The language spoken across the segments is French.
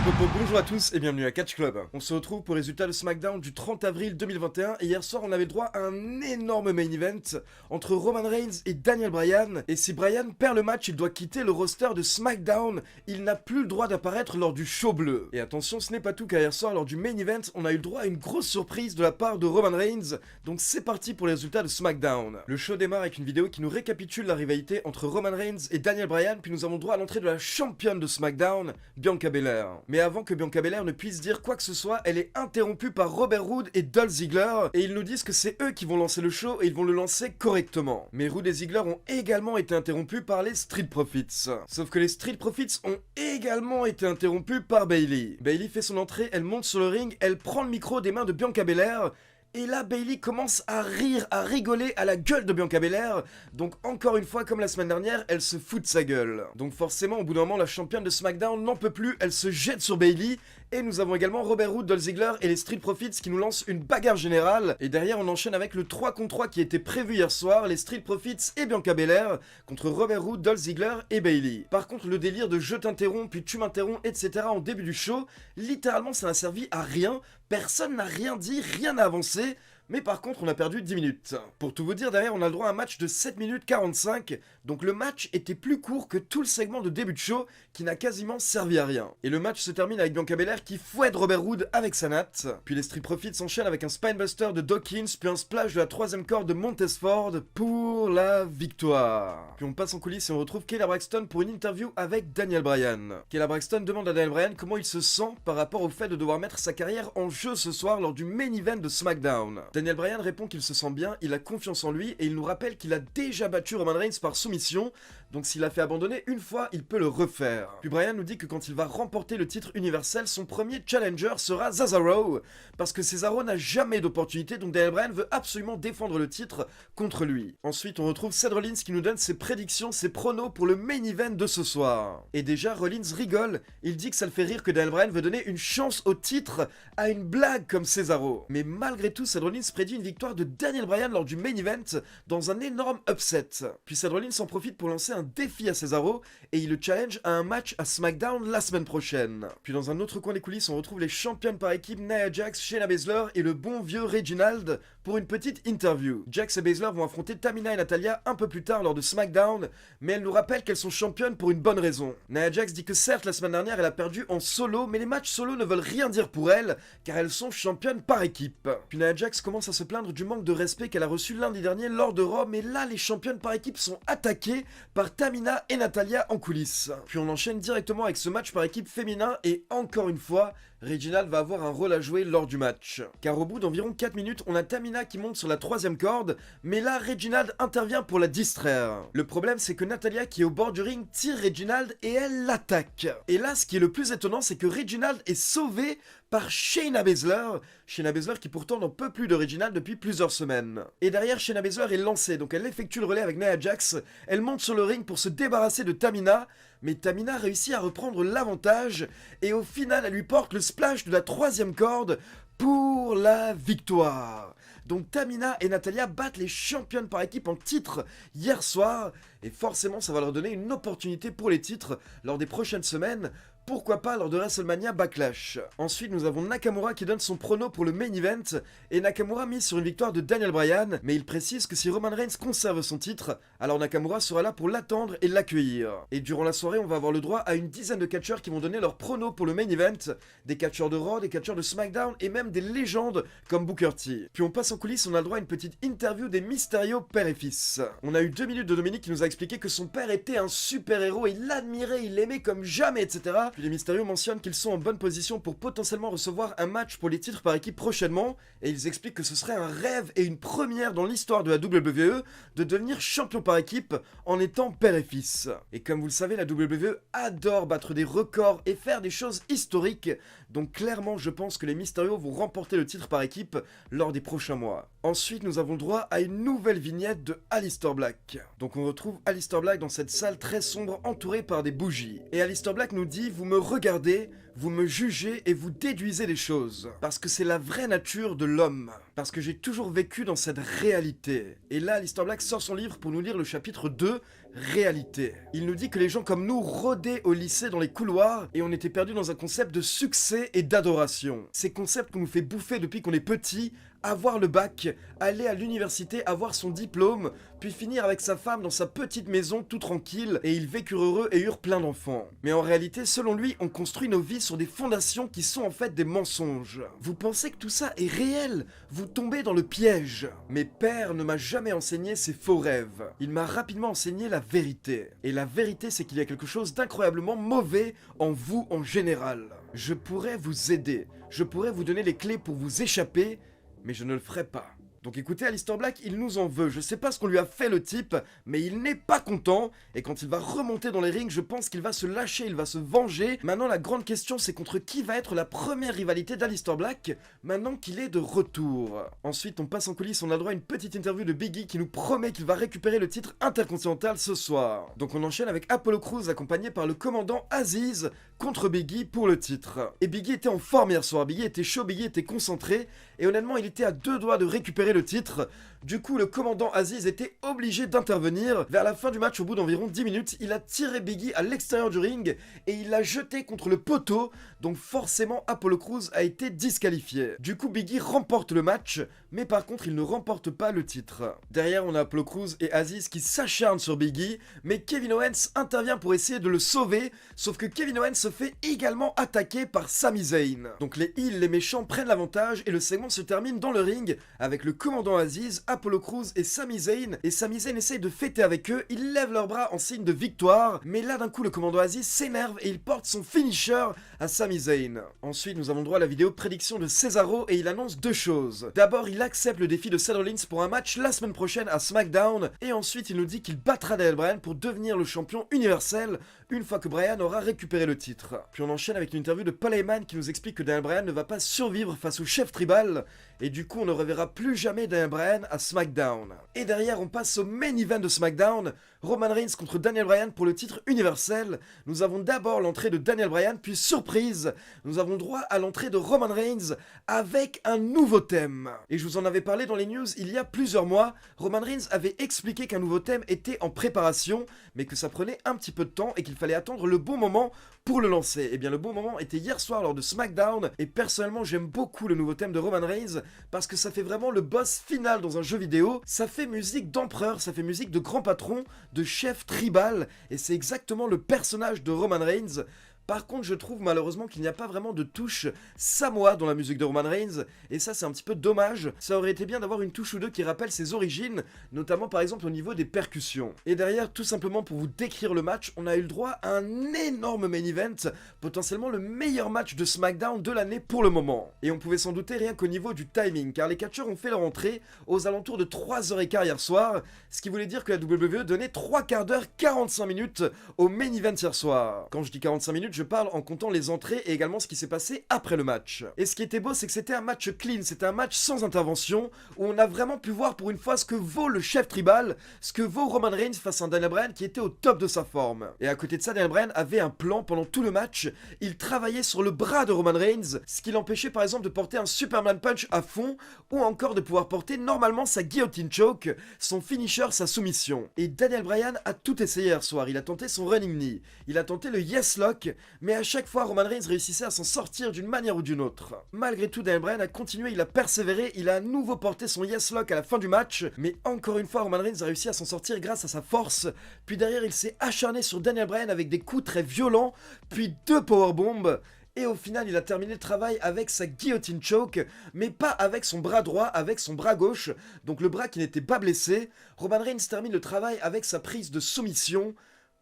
Bonjour à tous et bienvenue à Catch Club. On se retrouve pour les résultats de SmackDown du 30 avril 2021 et hier soir on avait droit à un énorme main event entre Roman Reigns et Daniel Bryan. Et si Bryan perd le match, il doit quitter le roster de SmackDown. Il n'a plus le droit d'apparaître lors du show bleu. Et attention, ce n'est pas tout car hier soir lors du main event, on a eu le droit à une grosse surprise de la part de Roman Reigns. Donc c'est parti pour les résultats de SmackDown. Le show démarre avec une vidéo qui nous récapitule la rivalité entre Roman Reigns et Daniel Bryan, puis nous avons droit à l'entrée de la championne de SmackDown, Bianca Belair. Mais avant que Bianca Belair ne puisse dire quoi que ce soit, elle est interrompue par Robert Roode et Dolph Ziggler, et ils nous disent que c'est eux qui vont lancer le show et ils vont le lancer correctement. Mais Roode et Ziggler ont également été interrompus par les Street Profits. Sauf que les Street Profits ont également été interrompus par Bayley. Bayley fait son entrée, elle monte sur le ring, elle prend le micro des mains de Bianca Belair. Et là, Bayley commence à rire, à rigoler à la gueule de Bianca Belair. Donc encore une fois, comme la semaine dernière, elle se fout de sa gueule. Donc forcément, au bout d'un moment, la championne de SmackDown n'en peut plus, elle se jette sur Bayley. Et nous avons également Robert Roode, Dolph Ziggler et les Street Profits qui nous lancent une bagarre générale. Et derrière, on enchaîne avec le 3 contre 3 qui était prévu hier soir, les Street Profits et Bianca Belair contre Robert Roode, Dolph Ziggler et Bayley. Par contre, le délire de je t'interromps, puis tu m'interromps, etc. en début du show, littéralement, ça n'a servi à rien. Personne n'a rien dit, rien n'a avancé. Mais par contre, on a perdu 10 minutes. Pour tout vous dire, derrière, on a le droit à un match de 7 minutes 45. Donc le match était plus court que tout le segment de début de show qui n'a quasiment servi à rien. Et le match se termine avec Bianca Belair qui fouette Robert Roode avec sa natte. Puis les Street Profits s'enchaînent avec un Spinebuster de Dawkins, puis un splash de la 3ème corde de Montesford pour la victoire. Puis on passe en coulisses et on retrouve Kayla Braxton pour une interview avec Daniel Bryan. Kayla Braxton demande à Daniel Bryan comment il se sent par rapport au fait de devoir mettre sa carrière en jeu ce soir lors du main event de SmackDown. Daniel Bryan répond qu'il se sent bien, il a confiance en lui et il nous rappelle qu'il a déjà battu Roman Reigns par soumission, donc s'il a fait abandonner une fois, il peut le refaire. Puis Bryan nous dit que quand il va remporter le titre universel, son premier challenger sera Cesaro, parce que Cesaro n'a jamais d'opportunité, donc Daniel Bryan veut absolument défendre le titre contre lui. Ensuite, on retrouve Seth Rollins qui nous donne ses prédictions, ses pronos pour le main event de ce soir. Et déjà, Rollins rigole, il dit que ça le fait rire que Daniel Bryan veut donner une chance au titre à une blague comme Cesaro. Mais malgré tout, Seth Rollins prédit une victoire de Daniel Bryan lors du main event dans un énorme upset. Puis Seth Rollins en profite pour lancer un défi à Cesaro et il le challenge à un match à SmackDown la semaine prochaine. Puis dans un autre coin des coulisses, on retrouve les championnes par équipe Nia Jax, Shayna Baszler et le bon vieux Reginald pour une petite interview. Jax et Baszler vont affronter Tamina et Natalya un peu plus tard lors de SmackDown, mais elles nous rappellent qu'elles sont championnes pour une bonne raison. Nia Jax dit que certes la semaine dernière elle a perdu en solo, mais les matchs solo ne veulent rien dire pour elle, car elles sont championnes par équipe. Puis Nia Jax commence à se plaindre du manque de respect qu'elle a reçu lundi dernier lors de Raw, mais là les championnes par équipe sont attaquées par Tamina et Natalya en coulisses. Puis on enchaîne directement avec ce match par équipe féminin et encore une fois, Reginald va avoir un rôle à jouer lors du match. Car au bout d'environ 4 minutes, on a Tamina qui monte sur la 3ème corde, mais là Reginald intervient pour la distraire. Le problème c'est que Natalya qui est au bord du ring tire Reginald et elle l'attaque. Et là ce qui est le plus étonnant c'est que Reginald est sauvé par Shayna Baszler. Shayna Baszler qui pourtant n'en peut plus de Reginald depuis plusieurs semaines. Et derrière Shayna Baszler est lancée, donc elle effectue le relais avec Nia Jax, elle monte sur le ring pour se débarrasser de Tamina, mais Tamina réussit à reprendre l'avantage et au final elle lui porte le splash de la 3ème corde pour la victoire. Donc Tamina et Natalya battent les championnes par équipe en titre hier soir et forcément ça va leur donner une opportunité pour les titres lors des prochaines semaines. Pourquoi pas lors de WrestleMania Backlash. Ensuite, nous avons Nakamura qui donne son prono pour le main event, et Nakamura mise sur une victoire de Daniel Bryan, mais il précise que si Roman Reigns conserve son titre, alors Nakamura sera là pour l'attendre et l'accueillir. Et durant la soirée, on va avoir le droit à une dizaine de catcheurs qui vont donner leur prono pour le main event, des catcheurs de Raw, des catcheurs de SmackDown, et même des légendes comme Booker T. Puis on passe en coulisses, on a le droit à une petite interview des Mysterio père et fils. On a eu 2 minutes de Dominique qui nous a expliqué que son père était un super-héros, il l'admirait, il l'aimait comme jamais, etc. Puis les Mysterio mentionnent qu'ils sont en bonne position pour potentiellement recevoir un match pour les titres par équipe prochainement, et ils expliquent que ce serait un rêve et une première dans l'histoire de la WWE de devenir champion par équipe en étant père et fils. Et comme vous le savez, la WWE adore battre des records et faire des choses historiques, donc clairement je pense que les Mysterio vont remporter le titre par équipe lors des prochains mois. Ensuite nous avons droit à une nouvelle vignette de Aleister Black. Donc on retrouve Aleister Black dans cette salle très sombre entourée par des bougies. Et Aleister Black nous dit: vous me regardez, vous me jugez et vous déduisez les choses. Parce que c'est la vraie nature de l'homme. Parce que j'ai toujours vécu dans cette réalité. Et là, Aleister Black sort son livre pour nous lire le chapitre 2, réalité. Il nous dit que les gens comme nous rôdaient au lycée dans les couloirs et on était perdus dans un concept de succès et d'adoration. Ces concepts qu'on nous fait bouffer depuis qu'on est petit, avoir le bac, aller à l'université, avoir son diplôme, puis finir avec sa femme dans sa petite maison tout tranquille, et ils vécurent heureux et eurent plein d'enfants. Mais en réalité, selon lui, on construit nos vies sur des fondations qui sont en fait des mensonges. Vous pensez que tout ça est réel? Vous tombez dans le piège. Mes pères ne m'a jamais enseigné ces faux rêves. Il m'a rapidement enseigné la vérité. Et la vérité, c'est qu'il y a quelque chose d'incroyablement mauvais en vous en général. Je pourrais vous aider, je pourrais vous donner les clés pour vous échapper, mais je ne le ferai pas. Donc écoutez, Aleister Black, il nous en veut. Je sais pas ce qu'on lui a fait le type, mais il n'est pas content. Et quand il va remonter dans les rings, je pense qu'il va se lâcher, il va se venger. Maintenant, la grande question, c'est contre qui va être la première rivalité d'Aleister Black, maintenant qu'il est de retour. Ensuite, on passe en coulisses, on a droit à une petite interview de Big E qui nous promet qu'il va récupérer le titre intercontinental ce soir. Donc on enchaîne avec Apollo Crews accompagné par le commandant Aziz contre Big E pour le titre. Et Big E était en forme hier soir, Big E était chaud, Big E était concentré, et honnêtement il était à deux doigts de récupérer le titre. Du coup le commandant Aziz était obligé d'intervenir. Vers la fin du match, au bout d'environ 10 minutes, il a tiré Big E à l'extérieur du ring et il l'a jeté contre le poteau, donc forcément Apollo Crews a été disqualifié. Du coup Big E remporte le match, mais par contre il ne remporte pas le titre. Derrière on a Apollo Crews et Aziz qui s'acharnent sur Big E, mais Kevin Owens intervient pour essayer de le sauver, sauf que Kevin Owens se fait également attaquer par Sami Zayn. Donc les heels, les méchants prennent l'avantage et le segment se termine dans le ring avec le commandant Aziz, Apollo Crews et Sami Zayn. Et Sami Zayn essaye de fêter avec eux, ils lèvent leurs bras en signe de victoire, mais là d'un coup le commandant Aziz s'énerve et il porte son finisher à Sami Zayn. Ensuite nous avons droit à la vidéo prédiction de Cesaro et il annonce deux choses. D'abord il accepte le défi de Seth Rollins pour un match la semaine prochaine à SmackDown et ensuite il nous dit qu'il battra Daniel Bryan pour devenir le champion universel une fois que Bryan aura récupéré le titre. Puis on enchaîne avec une interview de Paul Heyman qui nous explique que Daniel Bryan ne va pas survivre face au chef tribal et du coup on ne reverra plus jamais Daniel Bryan à SmackDown. Et derrière on passe au main event de SmackDown, Roman Reigns contre Daniel Bryan pour le titre universel. Nous avons d'abord l'entrée de Daniel Bryan, puis surprise, nous avons droit à l'entrée de Roman Reigns avec un nouveau thème. Et je vous en avais parlé dans les news il y a plusieurs mois, Roman Reigns avait expliqué qu'un nouveau thème était en préparation, mais que ça prenait un petit peu de temps et qu'il fallait attendre le bon moment pour le lancer. Et bien le bon moment était hier soir lors de SmackDown, et personnellement j'aime beaucoup le nouveau thème de Roman Reigns, parce que ça fait vraiment le boss final dans un jeu vidéo, ça fait musique d'empereur, ça fait musique de grand patron, de chef tribal, et c'est exactement le personnage de Roman Reigns. Par contre, je trouve malheureusement qu'il n'y a pas vraiment de touche Samoa dans la musique de Roman Reigns, et ça c'est un petit peu dommage. Ça aurait été bien d'avoir une touche ou deux qui rappelle ses origines, notamment par exemple au niveau des percussions. Et derrière, tout simplement pour vous décrire le match, on a eu le droit à un énorme main event, potentiellement le meilleur match de SmackDown de l'année pour le moment. Et on pouvait s'en douter rien qu'au niveau du timing, car les catcheurs ont fait leur entrée aux alentours de 3h15 hier soir, ce qui voulait dire que la WWE donnait 3 quarts d'heure, 45 minutes au main event hier soir. Quand je dis 45 minutes, je parle en comptant les entrées et également ce qui s'est passé après le match. Et ce qui était beau, c'est que c'était un match clean, c'était un match sans intervention, où on a vraiment pu voir pour une fois ce que vaut le chef tribal, ce que vaut Roman Reigns face à un Daniel Bryan qui était au top de sa forme. Et à côté de ça, Daniel Bryan avait un plan pendant tout le match, il travaillait sur le bras de Roman Reigns, ce qui l'empêchait par exemple de porter un Superman Punch à fond, ou encore de pouvoir porter normalement sa guillotine choke, son finisher, sa soumission. Et Daniel Bryan a tout essayé hier soir, il a tenté son running knee, il a tenté le yes lock, mais à chaque fois Roman Reigns réussissait à s'en sortir d'une manière ou d'une autre. Malgré tout, Daniel Bryan a continué, il a persévéré, il a à nouveau porté son yes lock à la fin du match, mais encore une fois Roman Reigns a réussi à s'en sortir grâce à sa force, puis derrière il s'est acharné sur Daniel Bryan avec des coups très violents, puis 2 powerbombs, et au final, il a terminé le travail avec sa guillotine choke, mais pas avec son bras droit, avec son bras gauche, donc le bras qui n'était pas blessé. Roman Reigns termine le travail avec sa prise de soumission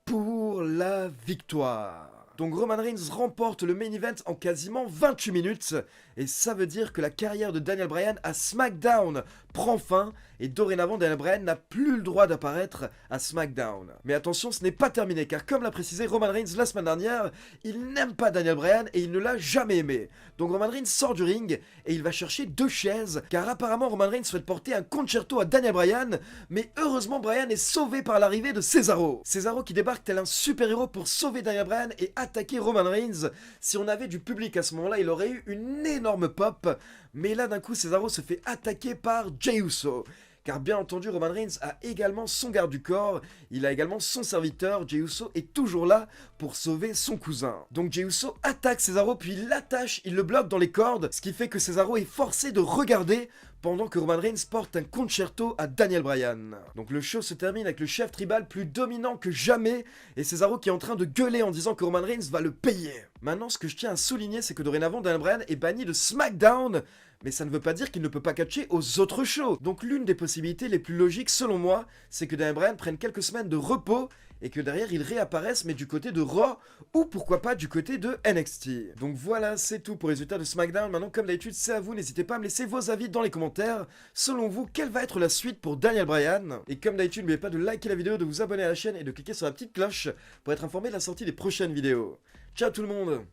pour la victoire. Donc Roman Reigns remporte le main event en quasiment 28 minutes, et ça veut dire que la carrière de Daniel Bryan à SmackDown prend fin, et dorénavant Daniel Bryan n'a plus le droit d'apparaître à SmackDown. Mais attention, ce n'est pas terminé, car comme l'a précisé Roman Reigns la semaine dernière, il n'aime pas Daniel Bryan et il ne l'a jamais aimé. Donc Roman Reigns sort du ring, et il va chercher 2 chaises, car apparemment Roman Reigns souhaite porter un concerto à Daniel Bryan, mais heureusement Bryan est sauvé par l'arrivée de Cesaro. Cesaro qui débarque tel un super-héros pour sauver Daniel Bryan et attaquer Roman Reigns. Si on avait du public à ce moment-là, il aurait eu une énorme pop, mais là d'un coup Cesaro se fait attaquer par Jey Uso, car bien entendu Roman Reigns a également son garde du corps, il a également son serviteur, Jey Uso est toujours là pour sauver son cousin. Donc Jey Uso attaque Cesaro puis il l'attache, il le bloque dans les cordes, ce qui fait que Cesaro est forcé de regarder pendant que Roman Reigns porte un concerto à Daniel Bryan. Donc le show se termine avec le chef tribal plus dominant que jamais et Cesaro qui est en train de gueuler en disant que Roman Reigns va le payer. Maintenant, ce que je tiens à souligner, c'est que dorénavant Daniel Bryan est banni de SmackDown, mais ça ne veut pas dire qu'il ne peut pas catcher aux autres shows. Donc l'une des possibilités les plus logiques selon moi, c'est que Daniel Bryan prenne quelques semaines de repos et que derrière il réapparaisse mais du côté de Raw ou pourquoi pas du côté de NXT. Donc voilà, c'est tout pour les résultats de SmackDown. Maintenant comme d'habitude c'est à vous, n'hésitez pas à me laisser vos avis dans les commentaires. Selon vous, quelle va être la suite pour Daniel Bryan? Et comme d'habitude, n'oubliez pas de liker la vidéo, de vous abonner à la chaîne et de cliquer sur la petite cloche pour être informé de la sortie des prochaines vidéos. Ciao tout le monde!